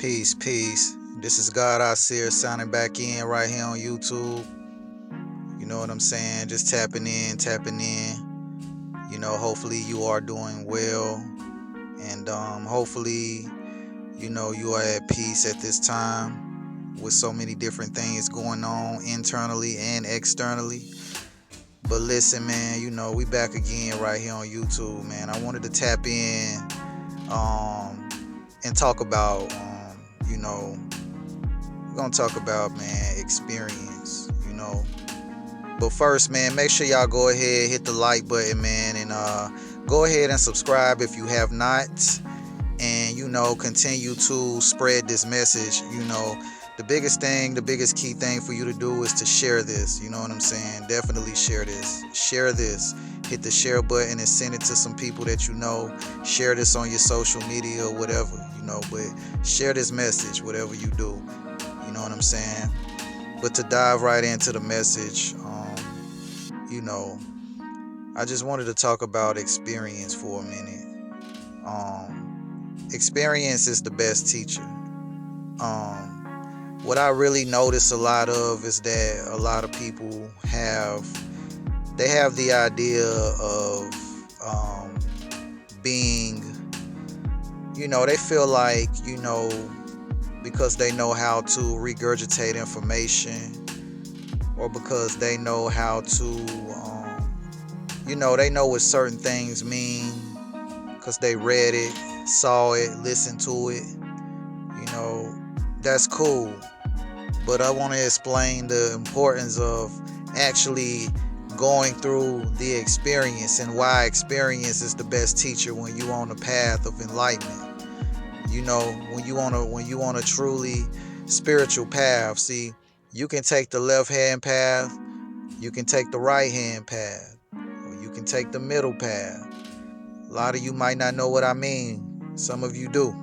Peace, peace. This is God I Seer signing back in right here on YouTube. You know what I'm saying? Just tapping in, tapping in. Hopefully you are doing well. And hopefully, you are at peace at this time with so many different things going on internally and externally. But listen, man, we back again right here on YouTube, man. I wanted to tap in and talk about, we're going to talk about, man, experience. But first, man, make sure y'all go ahead, hit the like button, man, and go ahead and subscribe if you have not. And, continue to spread this message. The biggest key thing for you to do is to share this. You know what I'm saying? Definitely share this. Share this. Hit the share button and send it to some people that you know. Share this on your social media or whatever, but share this message, whatever you do. You know what I'm saying? But to dive right into the message, I just wanted to talk about experience for a minute. Experience is the best teacher. What I really notice a lot of is that a lot of people have the idea of being, they feel like, because they know how to regurgitate information, or because they know how to, they know what certain things mean, because they read it, saw it, listened to it, that's cool. But I want to explain the importance of actually going through the experience and why experience is the best teacher when you're on the path of enlightenment. When you on a truly spiritual path. See, you can take the left hand path, you can take the right hand path, or you can take the middle path. A lot of you might not know what I mean. Some of you do.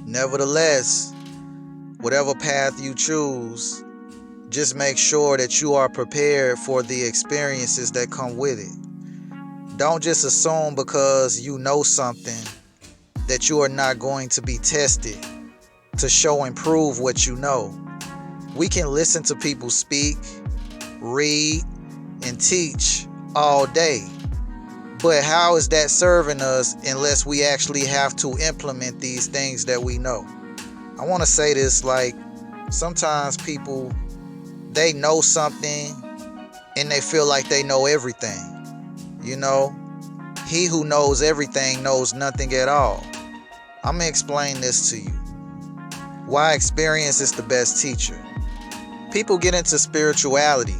Nevertheless, whatever path you choose, just make sure that you are prepared for the experiences that come with it. Don't just assume because you know something that you are not going to be tested to show and prove what you know. We can listen to people speak, read, and teach all day. But how is that serving us unless we actually have to implement these things that we know? I want to say this, like, sometimes people, they know something and they feel like they know everything. He who knows everything knows nothing at all. I'm going to explain this to you. Why experience is the best teacher. People get into spirituality.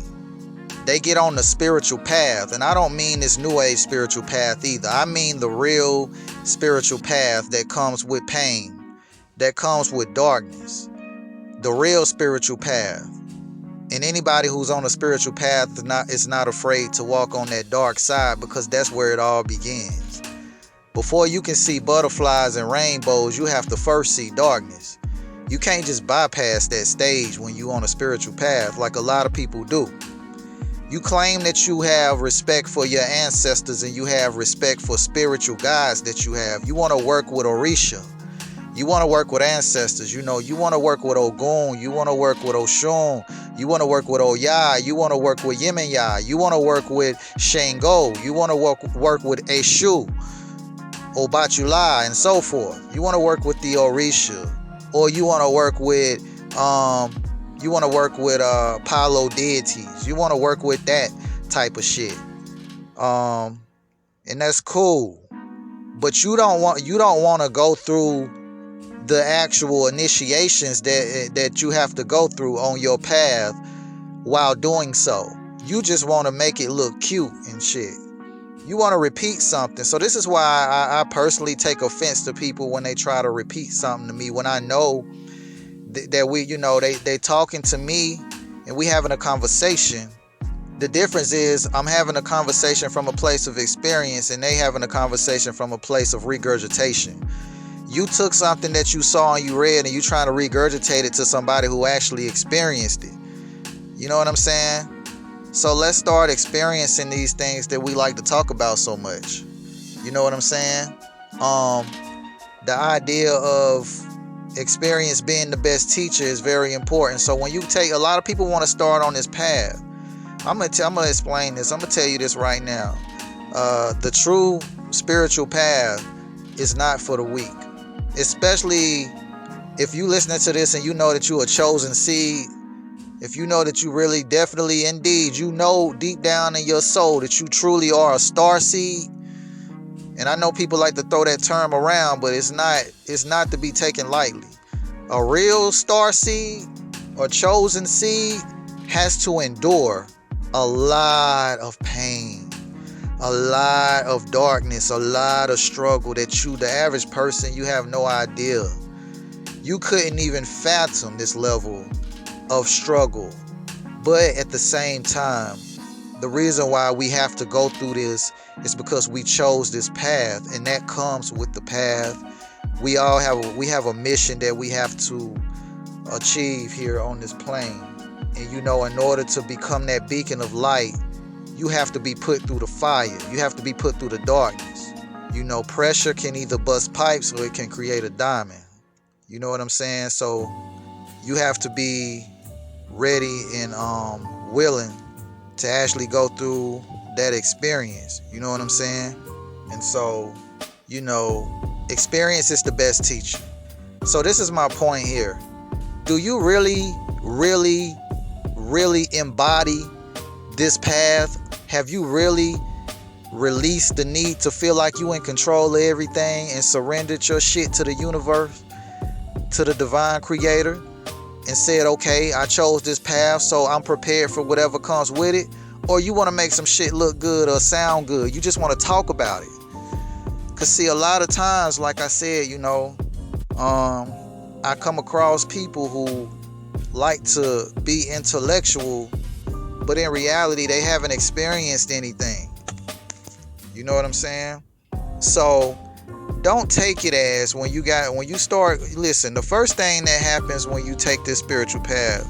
They get on the spiritual path. And I don't mean this new age spiritual path either. I mean the real spiritual path that comes with pain, that comes with darkness. The real spiritual path. And anybody who's on a spiritual path is not afraid to walk on that dark side, because that's where it all begins. Before you can see butterflies and rainbows, you have to first see darkness. You can't just bypass that stage when you're on a spiritual path like a lot of people do. You claim that you have respect for your ancestors and you have respect for spiritual guides that you have. You want to work with Orisha. You want to work with ancestors. You want to work with Ogun. You want to work with Oshun. You want to work with Oya. You want to work with Yemenya. You want to work with Shango. You want to work with Eshu, Obatula, and so forth. You want to work with the Orisha. Or you want to work with Palo deities. You want to work with that type of shit. And that's cool. But you don't want to go through the actual initiations that you have to go through on your path while doing so. You just want to make it look cute and shit. You want to repeat something. So this is why I personally take offense to people when they try to repeat something to me, when I know that they talking to me and we having a conversation. The difference is I'm having a conversation from a place of experience and they having a conversation from a place of regurgitation. You took something that you saw and you read and you trying to regurgitate it to somebody who actually experienced it. You know what I'm saying? So let's start experiencing these things that we like to talk about so much. You know what I'm saying? The idea of experience being the best teacher is very important. So when you take, a lot of people want to start on this path. I'm gonna explain this. I'm gonna tell you this right now. The true spiritual path is not for the weak, especially if you listening to this and you know that you a chosen seed. If you know that you really, definitely, indeed, you know deep down in your soul that you truly are a star seed. And I know people like to throw that term around, but it's not to be taken lightly. A real star seed or chosen seed has to endure a lot of pain, a lot of darkness, a lot of struggle that you, the average person, you have no idea. You couldn't even fathom this level of struggle. But at the same time, the reason why we have to go through this is because we chose this path, and that comes with the path. We have a mission that we have to achieve here on this plane. And in order to become that beacon of light, you have to be put through the fire. You have to be put through the darkness. Pressure can either bust pipes or it can create a diamond. You know what I'm saying? So you have to be ready and willing to actually go through that experience. You know what I'm saying? And so, experience is the best teacher. So this is my point here. Do you really, really, really embody this path? Have you really released the need to feel like you in control of everything and surrendered your shit to the universe, to the divine creator, and said, okay, I chose this path, so I'm prepared for whatever comes with it? Or you want to make some shit look good or sound good? You just want to talk about it. Because see, a lot of times, like I said, I come across people who like to be intellectual, but in reality, they haven't experienced anything. You know what I'm saying? So don't take it as when you start, listen, the first thing that happens when you take this spiritual path,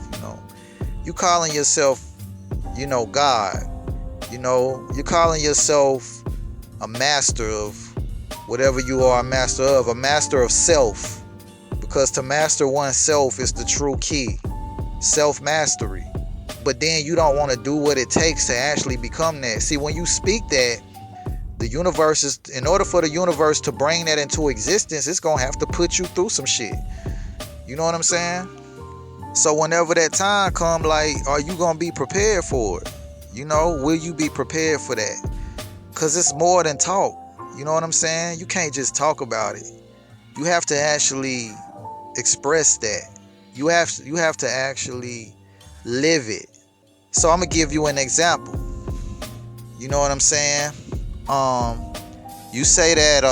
you calling yourself, God, you're calling yourself a master of whatever you are a master of self, because to master oneself is the true key, self-mastery. But then you don't want to do what it takes to actually become that. See, when you speak that, the universe is, in order for the universe to bring that into existence, it's going to have to put you through some shit. You know what I'm saying? So whenever that time comes, like, are you going to be prepared for it? Will you be prepared for that? Because it's more than talk. You know what I'm saying? You can't just talk about it. You have to actually express that. You have to actually live it. So I'm going to give you an example. You know what I'm saying? You say that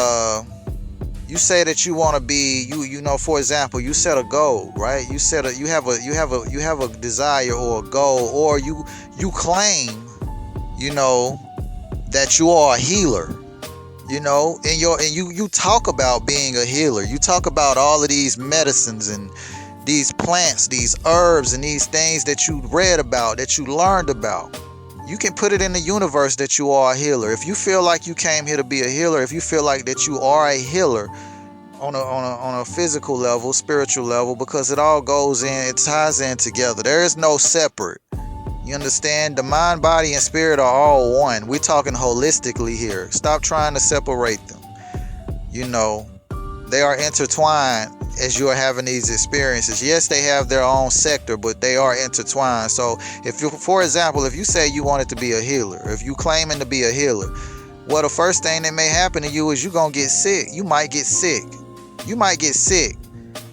you want to be, for example, you set a goal, right? You have a desire or a goal, or you claim, that you are a healer, and you talk about being a healer. You talk about all of these medicines and these plants, these herbs, and these things that you read about, that you learned about. You can put it in the universe that you are a healer. If you feel like you came here to be a healer, if you feel like that you are a healer on a physical level, spiritual level, because it all goes in, it ties in together. There is no separate. You understand? The mind, body, and spirit are all one. We're talking holistically here. Stop trying to separate them. They are intertwined as you are having these experiences. Yes, they have their own sector, but they are intertwined. So for example, if you say you wanted to be a healer, if you claiming to be a healer, well, the first thing that may happen to you is you're going to get sick. You might get sick.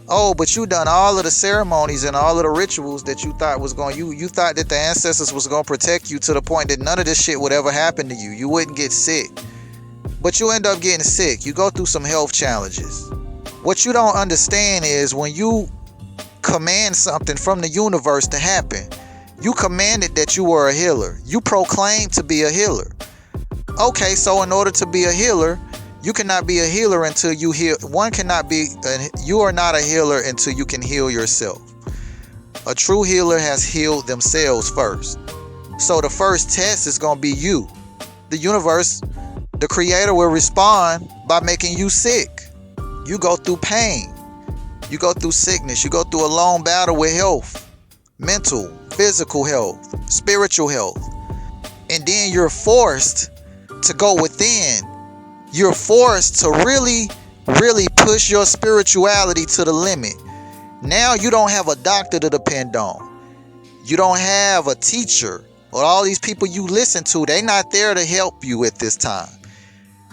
Oh, but you done all of the ceremonies and all of the rituals that you thought was going, you thought that the ancestors was going to protect you to the point that none of this shit would ever happen to you. You wouldn't get sick. But you end up getting sick. You go through some health challenges. What you don't understand is when you command something from the universe to happen, you commanded that you were a healer. You proclaimed to be a healer. Okay, so in order to be a healer, you cannot be a healer until you heal. You are not a healer until you can heal yourself. A true healer has healed themselves first. So the first test is going to be you. The universe, the creator, will respond by making you sick. You go through pain. You go through sickness. You go through a long battle with health, mental, physical health, spiritual health. And then you're forced to go within. You're forced to really push your spirituality to the limit. Now you don't have a doctor to depend on. You don't have a teacher or all these people you listen to. They're not there to help you at this time.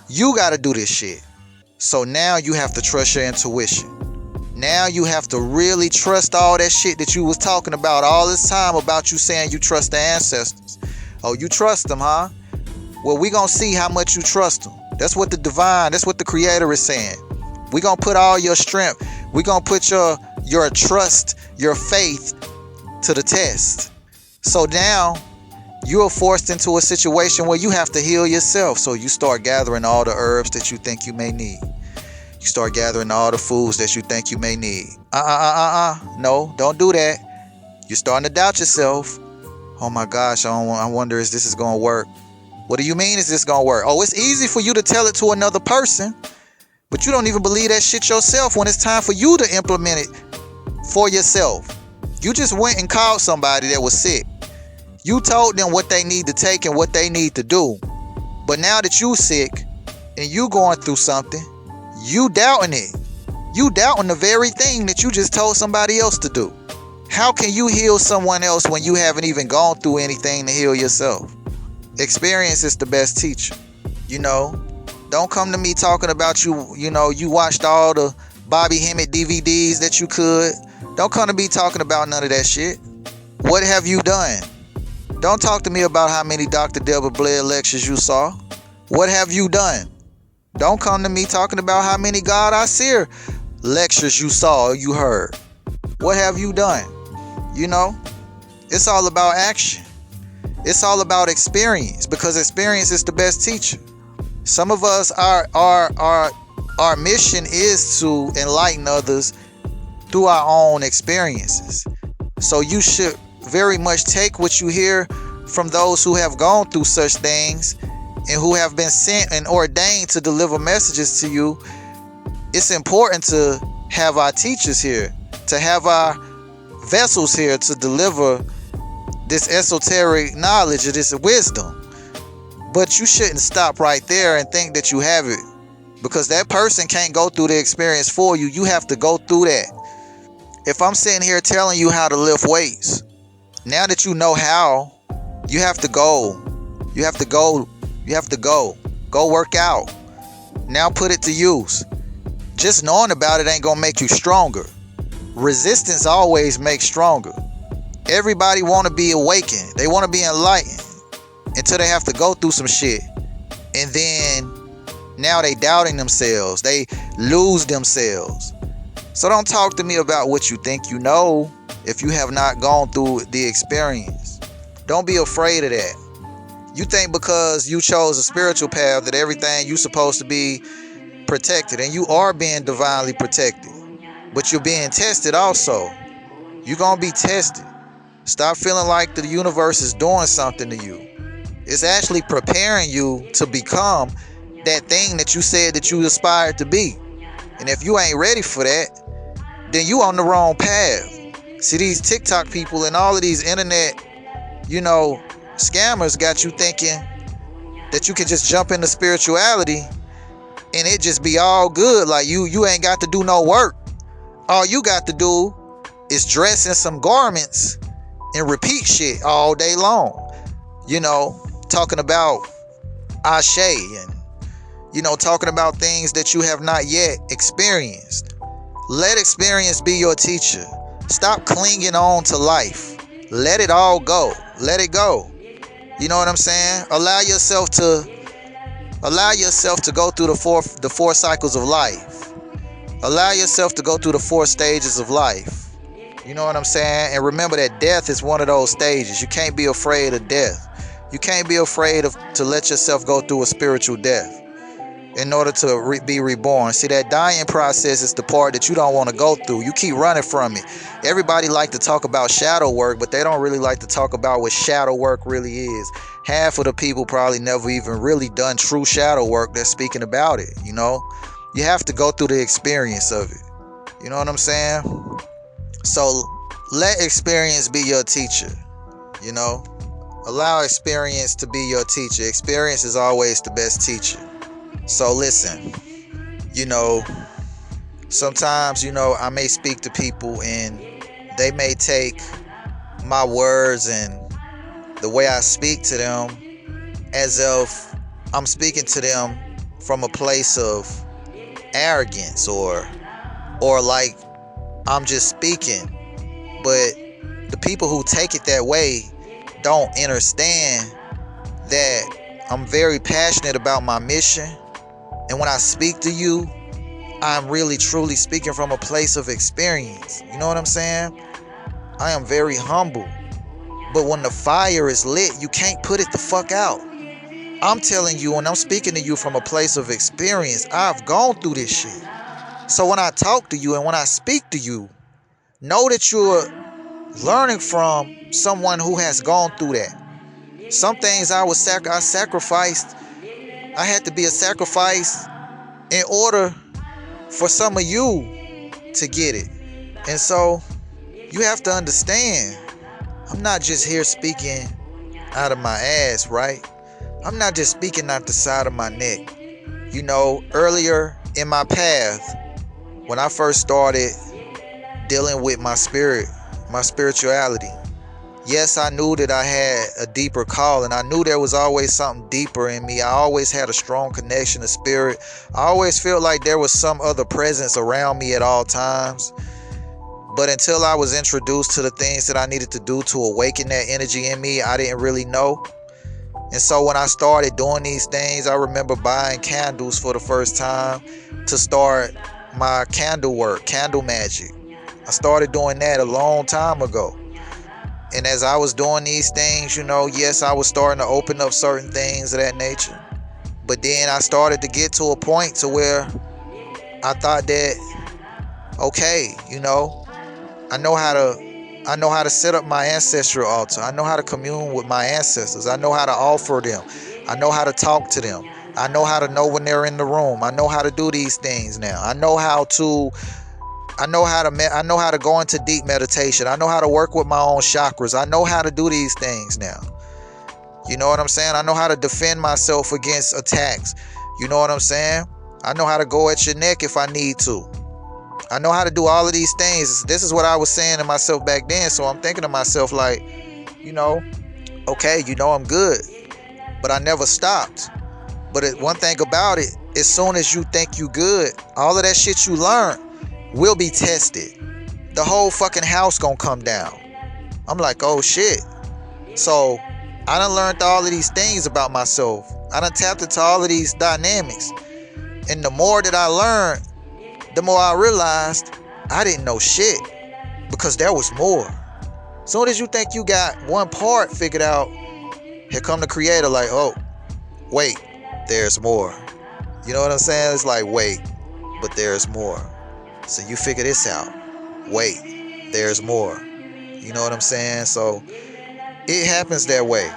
You got to do this shit. So now you have to trust your intuition. Now you have to really trust all that shit that you was talking about all this time about you saying you trust the ancestors. Oh, you trust them, huh? Well, we gonna see how much you trust them. That's what the creator is saying. We gonna put all your strength. We gonna put your trust, your faith to the test. So now you are forced into a situation where you have to heal yourself. So you start gathering all the herbs that you think you may need. You start gathering all the foods that you think you may need. No, don't do that. You're starting to doubt yourself. Oh my gosh, I wonder if this is going to work. What do you mean is this going to work? Oh, it's easy for you to tell it to another person, but you don't even believe that shit yourself when it's time for you to implement it for yourself. You just went and called somebody that was sick. You told them what they need to take and what they need to do. But now that you sick and you going through something, you doubting it. You doubting the very thing that you just told somebody else to do. How can you heal someone else when you haven't even gone through anything to heal yourself? Experience is the best teacher. Don't come to me talking about you watched all the Bobby Hemmett DVDs that you could. Don't come to me talking about none of that shit. What have you done? Don't talk to me about how many Dr. Delbert Blair lectures you saw. What have you done? Don't come to me talking about how many God I See lectures you saw or you heard. What have you done? It's all about action. It's all about experience, because experience is the best teacher. Some of us, our mission is to enlighten others through our own experiences. So you should very much take what you hear from those who have gone through such things and who have been sent and ordained to deliver messages to you. It's important to have our teachers here, to have our vessels here to deliver this esoteric knowledge or this wisdom. But you shouldn't stop right there and think that you have it, because that person can't go through the experience for you. You have to go through that. If I'm sitting here telling you how to lift weights, now that you know how, you have to go. You have to go. You have to go. Go work out. Now put it to use. Just knowing about it ain't gonna make you stronger. Resistance always makes stronger. Everybody want to be awakened. They want to be enlightened until they have to go through some shit. And then now they doubting themselves. They lose themselves. So don't talk to me about what you think you know if you have not gone through the experience. Don't be afraid of that. You think because you chose a spiritual path that everything you supposed to be protected, and you are being divinely protected, but you're being tested also. You're gonna be tested. Stop feeling like the universe is doing something to you. It's actually preparing you to become that thing that you said that you aspired to be. And if you ain't ready for that, then you on the wrong path. See, these TikTok people and all of these internet, scammers got you thinking that you can just jump into spirituality and it just be all good. Like you ain't got to do no work. All you got to do is dress in some garments and repeat shit all day long. Talking about Ashe and, talking about things that you have not yet experienced. Let experience be your teacher. Stop clinging on to life. Let it all go. Let it go. You know what I'm saying? Allow yourself to go through the four cycles of life. Allow yourself to go through the 4 stages of life. You know what I'm saying? And remember that death is one of those stages. You can't be afraid of death. You can't be afraid to let yourself go through a spiritual death in order to be reborn. See, that dying process is the part that you don't want to go through. You keep running from it. Everybody like to talk about shadow work, but they don't really like to talk about what shadow work really is. Half of the people probably never even really done true shadow work that's speaking about it. You have to go through the experience of it. You know what I'm saying? So let experience be your teacher. You know, allow experience to be your teacher. Experience is always the best teacher. So listen, you know, sometimes, I may speak to people and they may take my words and the way I speak to them as if I'm speaking to them from a place of arrogance or like I'm just speaking. But the people who take it that way don't understand that I'm very passionate about my mission. And when I speak to you, I'm really truly speaking from a place of experience. You know what I'm saying? I am very humble. But when the fire is lit, you can't put it the fuck out. I'm telling you, when I'm speaking to you from a place of experience, I've gone through this shit. So when I talk to you and when I speak to you, know that you're learning from someone who has gone through that. Some things I sacrificed. I had to be a sacrifice in order for some of you to get it. And so you have to understand, I'm not just here speaking out of my ass, right? I'm not just speaking out the side of my neck. You know, earlier in my path, when I first started dealing with my spirit, my spirituality, yes, I knew that I had a deeper call, and I knew there was always something deeper in me. I always had a strong connection to spirit. I always felt like there was some other presence around me at all times. But until I was introduced to the things that I needed to do to awaken that energy in me, I didn't really know. And so when I started doing these things, I remember buying candles for the first time to start my candle work, candle magic. I started doing that a long time ago. And as I was doing these things, yes, I was starting to open up certain things of that nature. But then I started to get to a point to where I thought that, okay, I know how to set up my ancestral altar. I know how to commune with my ancestors. I know how to offer them. I know how to talk to them. I know how to know when they're in the room. I know how to do these things now. I know how to go into deep meditation. I know how to work with my own chakras. I know how to do these things now. You know what I'm saying? I know how to defend myself against attacks. You know what I'm saying? I know how to go at your neck if I need to. I know how to do all of these things. This is what I was saying to myself back then. So I'm thinking to myself like, okay, I'm good. But I never stopped. But one thing about it, as soon as you think you good, all of that shit you learned will be tested. The whole fucking house gonna come down. I'm like, oh shit. So I done learned all of these things about myself. I done tapped into all of these dynamics. And the more that I learned, the more I realized I didn't know shit, because there was more. Soon as you think you got one part figured out, here come the creator like, oh, wait, there's more. You know what I'm saying? It's like, wait, but there's more. So you figure this out. Wait, there's more. You know what I'm saying? So it happens that way.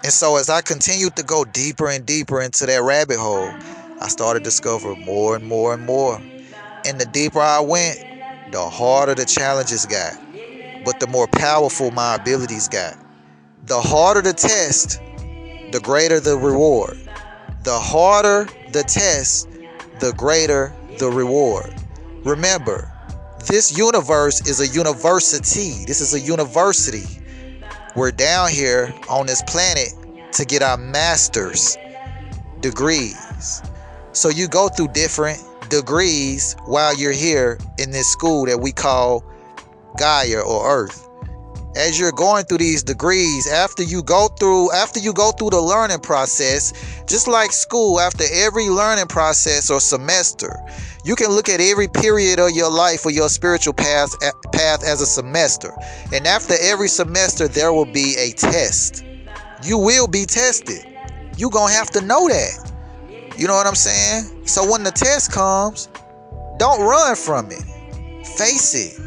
And so as I continued to go deeper and deeper into that rabbit hole, I started to discover more and more and more. And the deeper I went, the harder the challenges got, but the more powerful my abilities got. The harder the test, the greater the reward. The harder the test, the greater the reward. Remember, this universe is a university. This is a university. We're down here on this planet to get our master's degrees. So you go through different degrees while you're here in this school that we call Gaia or Earth. As you're going through these degrees, after you go through the learning process, just like school, after every learning process or semester, you can look at every period of your life or your spiritual path as a semester. And after every semester, there will be a test. You will be tested. You're going to have to know that. You know what I'm saying? So when the test comes, don't run from it. Face it.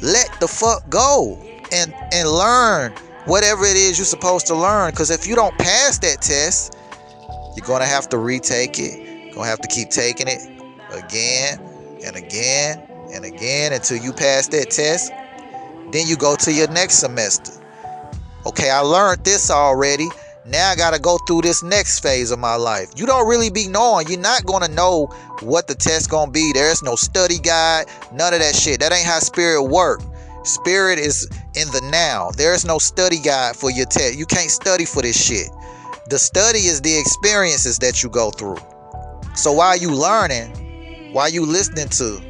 Let the fuck go and learn whatever it is you're supposed to learn. Because if you don't pass that test, you're going to have to retake it. You're going to have to keep taking it again and again and again until you pass that test. Then you go to your next semester. Okay, I learned this already. Now I gotta go through this next phase of my life. You don't really be knowing. You're not gonna know what the test gonna be. There's no study guide, none of that shit. That ain't how spirit work. Spirit is in the now. There's no study guide for your test. You can't study for this shit. The study is the experiences that you go through. So while you learning, while you listening to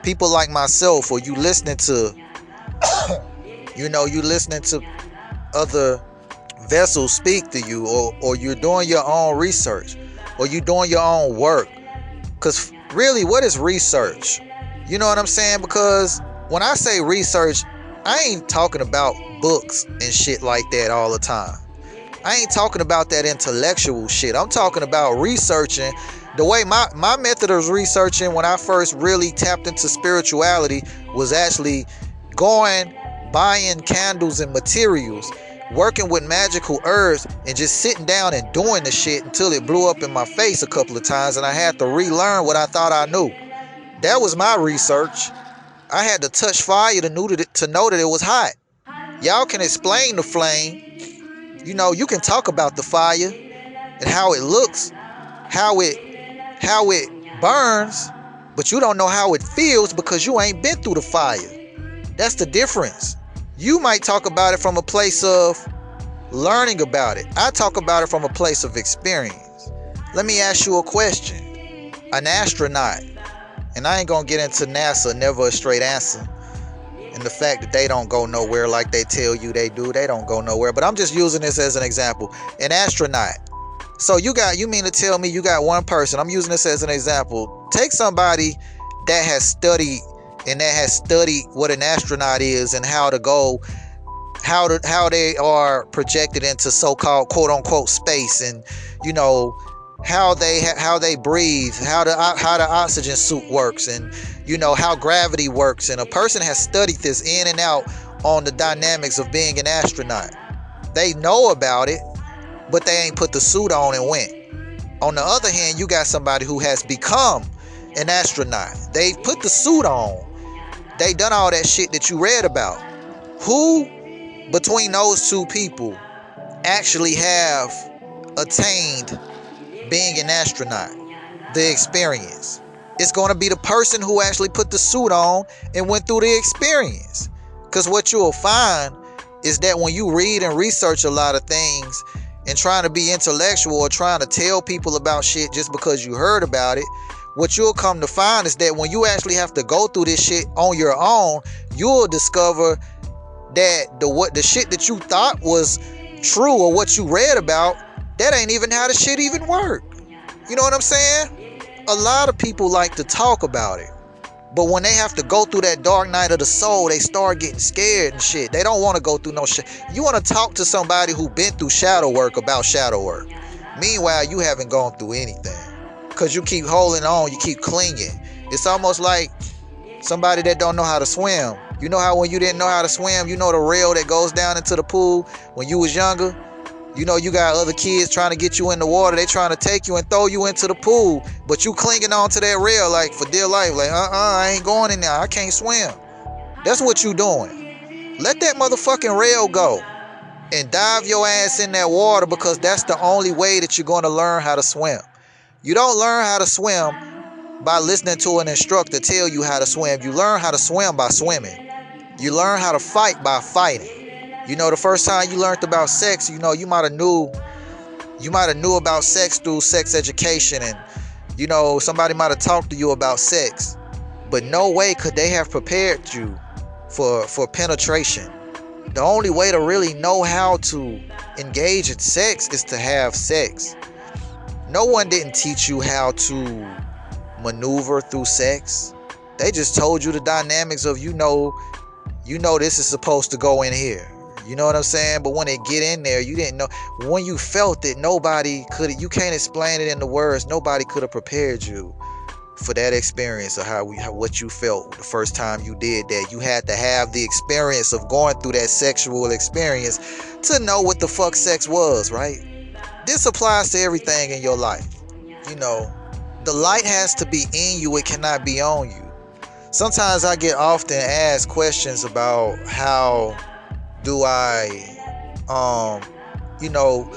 people like myself, or you listening to, you listening to other vessels speak to you, or you're doing your own research, or you're doing your own work. Because really, what is research? You know what I'm saying? Because when I say research, I ain't talking about books and shit like that all the time. I ain't talking about that intellectual shit. I'm talking about researching. The way my method of researching when I first really tapped into spirituality was actually going, buying candles and materials, working with magical herbs, and just sitting down and doing the shit until it blew up in my face a couple of times and I had to relearn what I thought I knew. That was my research. I had to touch fire to know that it was hot. Y'all can explain the flame. You can talk about the fire and how it looks, how it burns, but you don't know how it feels because you ain't been through the fire. That's the difference. You might talk about it from a place of learning about it. I talk about it from a place of experience. Let me ask you a question. An astronaut, and I ain't gonna get into NASA, never a straight answer, and the fact that they don't go nowhere like they tell you they do. They don't go nowhere. But I'm just using this as an example. An astronaut. So you mean to tell me you got one person? I'm using this as an example. Take somebody that has studied what an astronaut is and how they are projected into so-called quote unquote space, and how they breathe, how the oxygen suit works, and how gravity works. And a person has studied this in and out on the dynamics of being an astronaut. They know about it, but they ain't put the suit on and went. On the other hand, you got somebody who has become an astronaut. They put the suit on. They done all that shit that you read about. Who between those two people actually have attained being an astronaut? The experience. It's going to be the person who actually put the suit on and went through the experience. Because what you'll find is that when you read and research a lot of things and trying to be intellectual or trying to tell people about shit just because you heard about it, what you'll come to find is that when you actually have to go through this shit on your own, you'll discover that the shit that you thought was true or what you read about, that ain't even how the shit even work. You know what I'm saying? A lot of people like to talk about it, but when they have to go through that dark night of the soul, they start getting scared and shit. They don't want to go through no shit. You want to talk to somebody who been through shadow work about shadow work. Meanwhile, you haven't gone through anything because you keep holding on, you keep clinging. It's almost like somebody that don't know how to swim. You know how when you didn't know how to swim, the rail that goes down into the pool when you was younger? You got other kids trying to get you in the water. They trying to take you and throw you into the pool, but you clinging on to that rail like for dear life. Like, I ain't going in there. I can't swim. That's what you doing. Let that motherfucking rail go and dive your ass in that water, because that's the only way that you're going to learn how to swim. You don't learn how to swim by listening to an instructor tell you how to swim. You learn how to swim by swimming. You learn how to fight by fighting. The first time you learned about sex, you might have knew about sex through sex education, and somebody might have talked to you about sex, but no way could they have prepared you for penetration. The only way to really know how to engage in sex is to have sex. No one didn't teach you how to maneuver through sex. They just told you the dynamics of this is supposed to go in here. You know what I'm saying? But when it get in there, you didn't know. When you felt it, you can't explain it in the words. Nobody could have prepared you for that experience of what you felt the first time you did that. You had to have the experience of going through that sexual experience to know what the fuck sex was, right? This applies to everything in your life. The light has to be in you. It cannot be on you. Sometimes I get often asked questions about how do I, you know,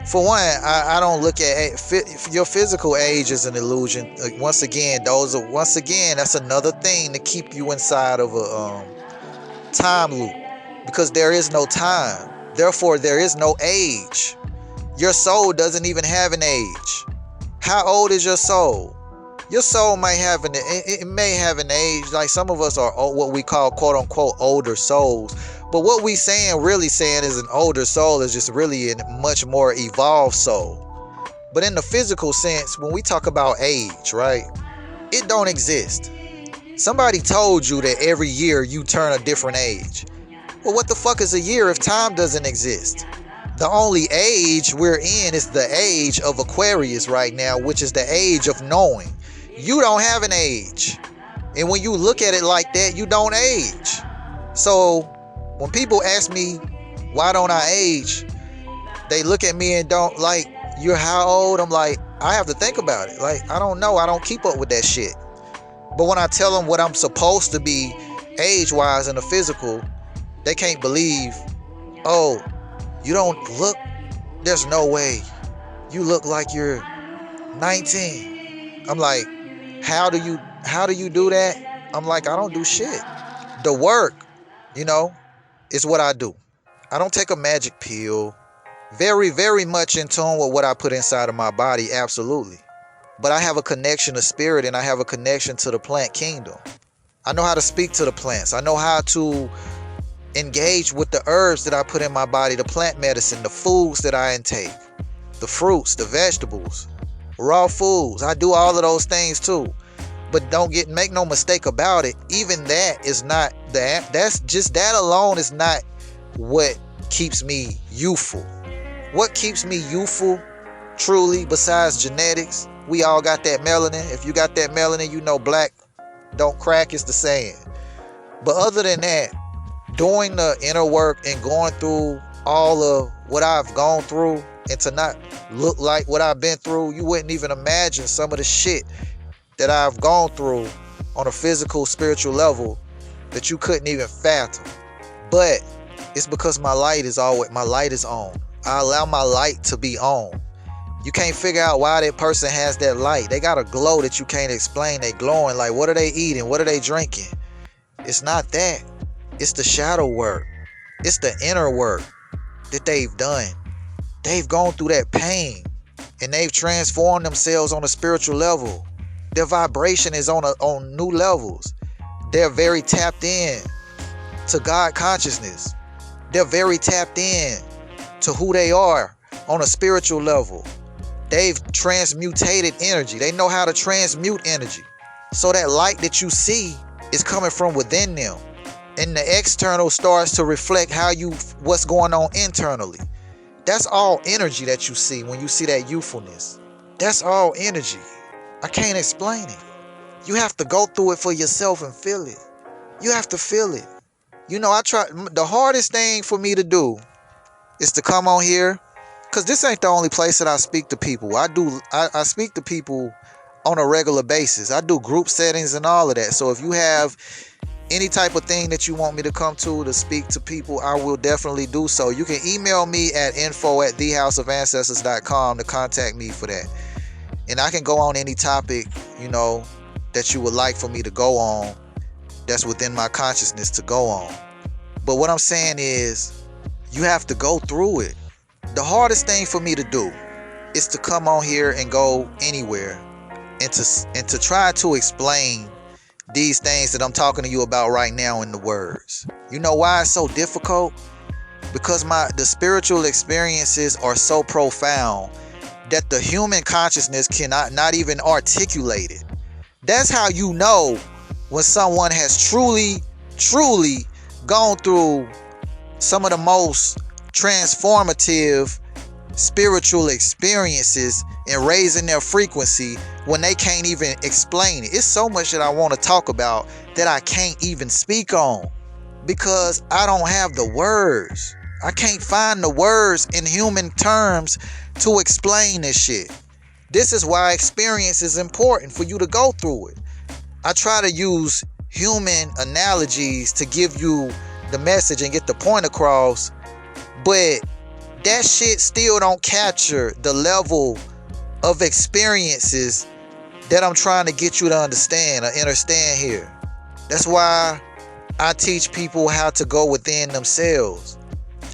for one, I don't look at your physical age as an illusion. Once again, that's another thing to keep you inside of a time loop, because there is no time. Therefore, there is no age. Your soul doesn't even have an age. How old is your soul? Your soul might have it may have an age. Like some of us are what we call quote unquote older souls. But what we really saying is an older soul is just really a much more evolved soul. But in the physical sense, when we talk about age, right? It don't exist. Somebody told you that every year you turn a different age. Well, what the fuck is a year if time doesn't exist? The only age we're in is the age of Aquarius right now, which is the age of knowing. You don't have an age. And when you look at it like that, you don't age. So when people ask me, why don't I age? They look at me and don't like, you're how old? I'm like, I have to think about it. Like, I don't know. I don't keep up with that shit. But when I tell them what I'm supposed to be age-wise in the physical, they can't believe, oh, you don't look, there's no way. You look like you're 19. I'm like, how do you do that? I'm like, I don't do shit. The work, is what I do. I don't take a magic pill. Very, very much in tune with what I put inside of my body, absolutely. But I have a connection to spirit, and I have a connection to the plant kingdom. I know how to speak to the plants. I know how to engage with the herbs that I put in my body, the plant medicine, the foods that I intake, the fruits, the vegetables, raw foods. I do all of those things too. But make no mistake about it, even that is not that alone is not what keeps me youthful. What keeps me youthful, truly, besides genetics, we all got that melanin. If you got that melanin, black don't crack, is the saying. But other than that, doing the inner work and going through all of what I've gone through, and to not look like what I've been through, you wouldn't even imagine some of the shit that I've gone through on a physical, spiritual level that you couldn't even fathom. But it's because my light is on. I allow my light to be on. You can't figure out why that person has that light. They got a glow that you can't explain. They glowing. Like, what are they eating? What are they drinking? It's not that. It's the shadow work. It's the inner work that they've done. They've gone through that pain, and they've transformed themselves on a spiritual level. Their vibration is on new levels. They're very tapped in to God consciousness. They're very tapped in to who they are on a spiritual level. They've transmutated energy. They know how to transmute energy. So that light that you see is coming from within them. And the external starts to reflect what's going on internally. That's all energy that you see when you see that youthfulness. That's all energy. I can't explain it. You have to go through it for yourself and feel it. You have to feel it. I try. The hardest thing for me to do is to come on here, because this ain't the only place that I speak to people. I speak to people on a regular basis. I do group settings and all of that. So if you have any type of thing that you want me to come to speak to people, I will definitely do so. You can email me at info@thehouseofancestors.com to contact me for that. And I can go on any topic, that you would like for me to go on, that's within my consciousness to go on. But what I'm saying is, you have to go through it. The hardest thing for me to do is to come on here and go anywhere and to try to explain these things that I'm talking to you about right now in the words. You know why it's so difficult? Because the spiritual experiences are so profound that the human consciousness cannot not even articulate it. That's how you know when someone has truly gone through some of the most transformative spiritual experiences and raising their frequency, when they can't even explain it. It's so much that I want to talk about that I can't even speak on because I don't have the words. I can't find the words in human terms to explain this shit. This is why experience is important, for you to go through it. I try to use human analogies to give you the message and get the point across, but that shit still don't capture the level of experiences that I'm trying to get you to understand or understand here. That's why I teach people how to go within themselves.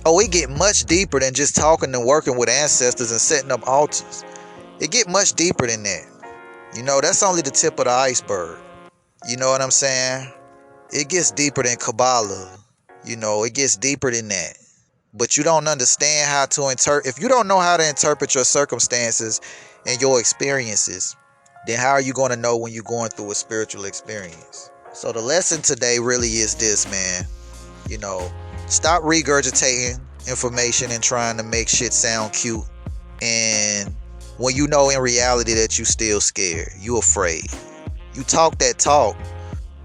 Oh, it get much deeper than just talking and working with ancestors and setting up altars. It get much deeper than that. You know, that's only the tip of the iceberg. You know what I'm saying? It gets deeper than Kabbalah. You know, it gets deeper than that. But you don't understand how to interpret. If you don't know how to interpret your circumstances and your experiences, then how are you going to know when you're going through a spiritual experience? So the lesson today really is this, man. You know, stop regurgitating information and trying to make shit sound cute. And when you know in reality that you still scared, you afraid. You talk that talk,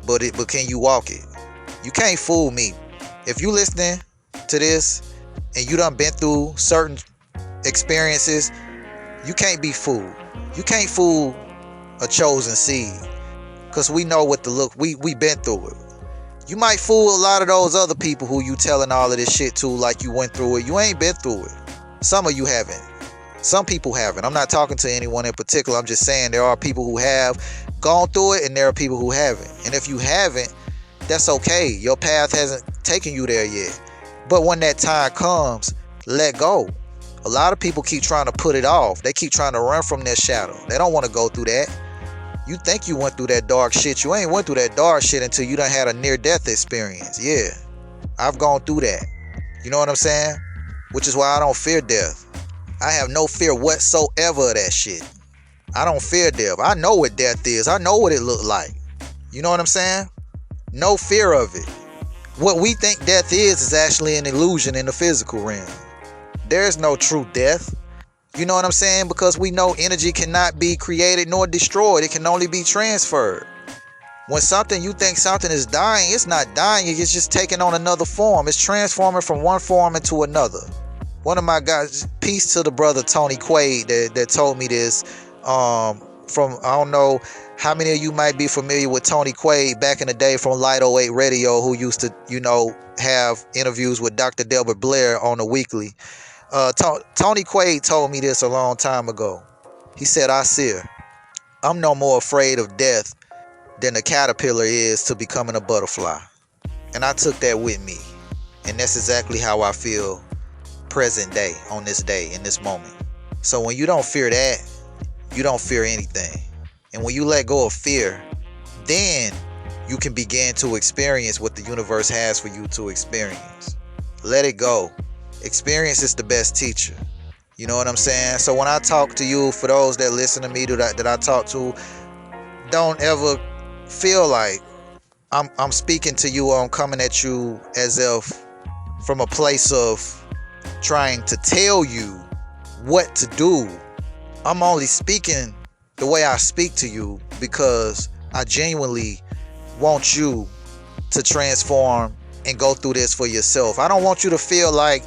but can you walk it? You can't fool me. If you listening to this and you done been through certain experiences, you can't be fooled. You can't fool a chosen seed, because we know what the look, we been through it. You might fool a lot of those other people who you telling all of this shit to like you went through it. You ain't been through it. Some of you haven't. Some people haven't. I'm not talking to anyone in particular. I'm just saying there are people who have gone through it and there are people who haven't. And if you haven't, that's okay. Your path hasn't taken you there yet. But when that time comes, let go. A lot of people keep trying to put it off. They keep trying to run from their shadow. They don't want to go through that. You think you went through that dark shit. You ain't went through that dark shit until you done had a near-death experience. Yeah, I've gone through that. You know what I'm saying? Which is why I don't fear death. I have no fear whatsoever of that shit. I don't fear death. I know what death is. I know what it looked like. You know what I'm saying? No fear of it. What we think death is actually an illusion in the physical realm. There's no true death. You know what I'm saying? Because we know energy cannot be created nor destroyed. It can only be transferred. When you think something is dying, it's not dying. It's just taking on another form. It's transforming from one form into another. One of my guys, peace to the brother Tony Quaid that told me this. From, I don't know how many of you might be familiar with Tony Quaid back in the day from Light 08 Radio, who used to, have interviews with Dr. Delbert Blair on a weekly. Tony Quaid told me this a long time ago. He said, "Asir, I'm no more afraid of death than a caterpillar is to becoming a butterfly." And I took that with me. And that's exactly how I feel present day, on this day, in this moment. So when you don't fear that, you don't fear anything. And when you let go of fear, then you can begin to experience what the universe has for you to experience. Let it go. Experience is the best teacher. You know what I'm saying? So when I talk to you, for those that listen to me that I talk to, don't ever feel like I'm speaking to you or I'm coming at you as if from a place of trying to tell you what to do. I'm only speaking the way I speak to you because I genuinely want you to transform and go through this for yourself. I don't want you to feel like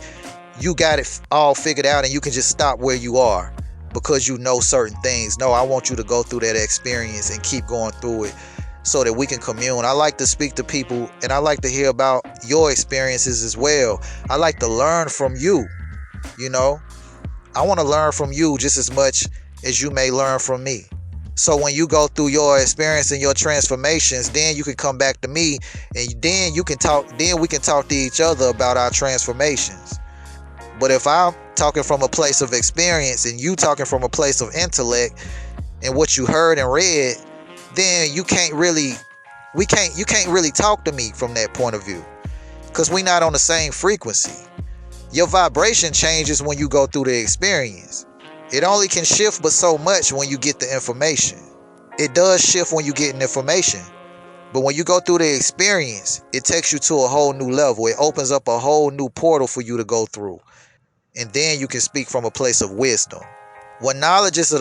you got it all figured out and you can just stop where you are because you know certain things. No, I want you to go through that experience and keep going through it so that we can commune. I like to speak to people and I like to hear about your experiences as well. I like to learn from you. I want to learn from you just as much as you may learn from me. So when you go through your experience and your transformations, then you can come back to me and then we can talk to each other about our transformations. But if I'm talking from a place of experience and you talking from a place of intellect and what you heard and read, then you can't really talk to me from that point of view because we're not on the same frequency. Your vibration changes when you go through the experience. It only can shift but so much when you get the information. It does shift when you get information. But when you go through the experience, it takes you to a whole new level. It opens up a whole new portal for you to go through. And then you can speak from a place of wisdom. When knowledge is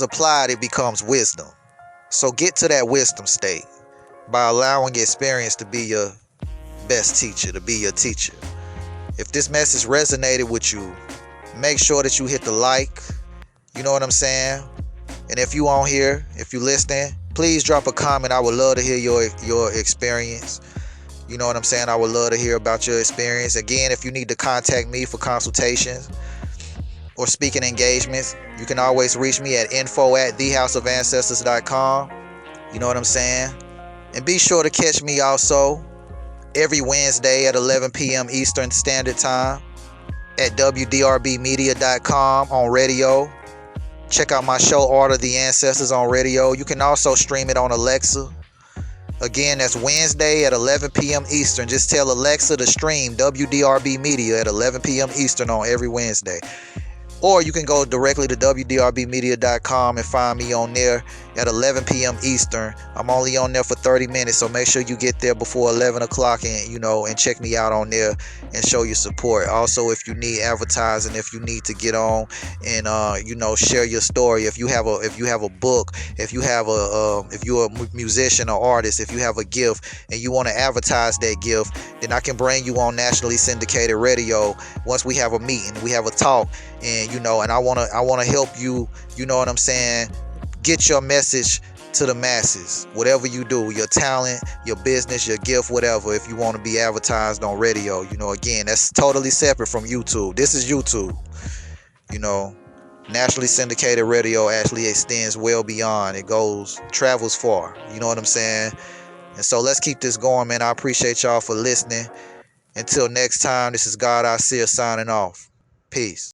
applied, it becomes wisdom. So get to that wisdom state by allowing experience to be your best teacher, to be your teacher. If this message resonated with you, make sure that you hit the like. You know what I'm saying? And if you on here, if you listening, Please drop a comment. I would love to hear your experience. You know what I'm saying? I would love to hear about your experience. Again, if you need to contact me for consultations or speaking engagements, you can always reach me at info@thehouseofancestors.com. You know what I'm saying? And be sure to catch me also every Wednesday at 11 p.m. Eastern Standard Time at wdrbmedia.com on radio. Check out my show, Order the Ancestors, on radio. You can also stream it on Alexa. Again, that's Wednesday at 11 p.m. Eastern. Just tell Alexa to stream WDRB Media at 11 p.m. Eastern on every Wednesday. Or you can go directly to wdrbmedia.com and find me on there at 11 p.m. Eastern. I'm only on there for 30 minutes, so make sure you get there before 11 o'clock and check me out on there and show your support. Also, if you need advertising, if you need to get on and share your story, if you have a book, if you're a musician or artist, if you have a gift and you want to advertise that gift, then I can bring you on nationally syndicated radio once we have a meeting, we have a talk. And I want to help you, you know what I'm saying, get your message to the masses. Whatever you do, your talent, your business, your gift, whatever, if you want to be advertised on radio, again, that's totally separate from YouTube. This is YouTube. Nationally syndicated radio actually extends well beyond. It travels far. You know what I'm saying? And so let's keep this going, man. I appreciate y'all for listening. Until next time, this is God I See signing off. Peace.